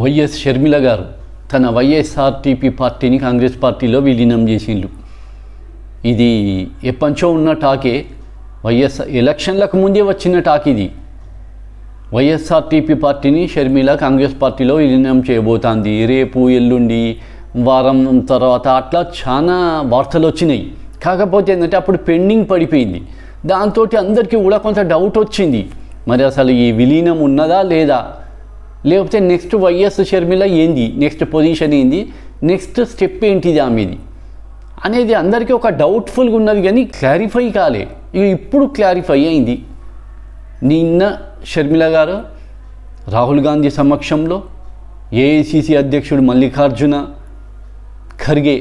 YS Sharmila గారు తన YSRTP పార్టీని కాంగ్రెస్ పార్టీలో విలీనం చేసిండ్రు. ఇది ఎప్పంచో ఉన్న టాకే, ఎలక్షన్లకు ముందే వచ్చిన టాక్ ఇది. వైఎస్ఆర్టీపీ పార్టీని షర్మిల కాంగ్రెస్ పార్టీలో విలీనం చేయబోతోంది. రేపు ఎల్లుండి వారం తర్వాత అట్లా చాలా వార్తలు వచ్చినాయి. కాకపోతే ఏంటంటే అప్పుడు పెండింగ్ పడిపోయింది. దాంతో అందరికీ కూడా కొంత డౌట్ వచ్చింది, మరి అసలు ఈ విలీనం ఉన్నదా లేదా, లేకపోతే నెక్స్ట్ వైఎస్ షర్మిల ఏంది, నెక్స్ట్ పొజిషన్ ఏంది, నెక్స్ట్ స్టెప్ ఏంటిది ఆమెది అనేది అందరికీ ఒక డౌట్ఫుల్గా ఉన్నది, కానీ క్లారిఫై కాలే. ఇప్పుడు క్లారిఫై అయింది. నిన్న షర్మిల గారు రాహుల్ గాంధీ సమక్షంలో ఏఐసిసి అధ్యక్షుడు మల్లికార్జున ఖర్గే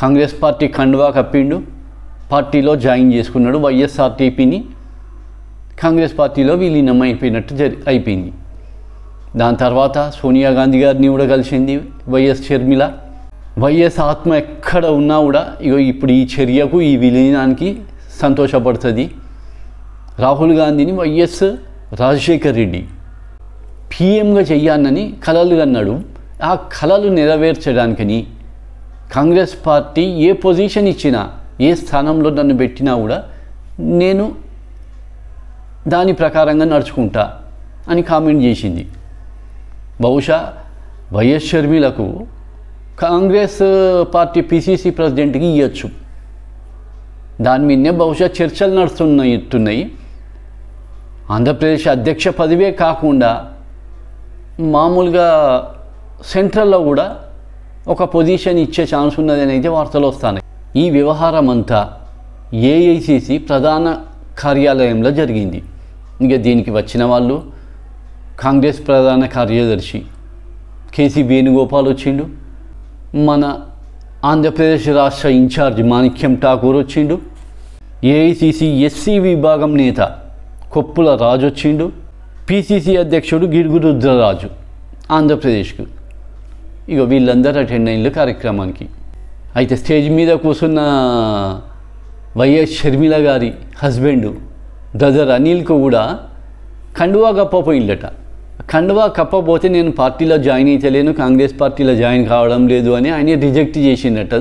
కాంగ్రెస్ పార్టీ కండువా కప్పిండు, పార్టీలో జాయిన్ చేసుకున్నాడు. వైఎస్ఆర్టీపీని కాంగ్రెస్ పార్టీలో విలీనం అయిపోయింది. దాని తర్వాత సోనియా గాంధీ గారిని కూడా కలిసింది వైఎస్ షర్మిల. వైఎస్ ఆత్మ ఎక్కడ ఉన్నా కూడా ఇప్పుడు ఈ చర్యకు, ఈ విలీనానికి సంతోషపడుతుంది. రాహుల్ గాంధీని వైఎస్ రాజశేఖర్ రెడ్డి పిఎంగా చెయ్యాలని కలలు కన్నాడు. ఆ కలలు నెరవేర్చడానికని కాంగ్రెస్ పార్టీ ఏ పొజిషన్ ఇచ్చినా, ఏ స్థానంలో నన్ను పెట్టినా కూడా నేను దాని ప్రకారంగా నడుచుకుంటా అని కామెంట్ చేసింది. బహుశా వైఎస్ షర్మిలకు కాంగ్రెస్ పార్టీ పిసిసి ప్రెసిడెంట్కి ఇవ్వచ్చు. దాని మీదనే బహుశా చర్చలు నడుస్తున్నాయి. ఆంధ్రప్రదేశ్ అధ్యక్ష పదవే కాకుండా మామూలుగా సెంట్రల్లో కూడా ఒక పొజిషన్ ఇచ్చే ఛాన్స్ ఉన్నదని అయితే వార్తలు వస్తున్నాయి. ఈ వ్యవహారం అంతా ఏఐసిసి ప్రధాన కార్యాలయంలో జరిగింది. ఇంకా దీనికి వచ్చిన వాళ్ళు కాంగ్రెస్ ప్రధాన కార్యదర్శి కేసీ వేణుగోపాల్ వచ్చిండు, మన ఆంధ్రప్రదేశ్ రాష్ట్ర ఇన్ఛార్జ్ మాణిక్యం ఠాకూర్ వచ్చిండు, ఏఐసిసి ఎస్సీ విభాగం నేత కొప్పుల రాజు వచ్చిండు, పిసిసి అధ్యక్షుడు గిడుగు రుద్రరాజు ఆంధ్రప్రదేశ్కు. వీళ్ళందరూ అటెండ్ అయిన కార్యక్రమానికి. అయితే స్టేజ్ మీద కూర్చున్న వైఎస్ షర్మిల గారి హస్బెండ్ బ్రదర్ అనిల్కు కూడా కండువా కప్పపోయిందట. కండువా కప్పపోతే నేను పార్టీలో జాయిన్ అయితలేను, కాంగ్రెస్ పార్టీలో జాయిన్ కావడం లేదు అని ఆయన రిజెక్ట్ చేసిందట.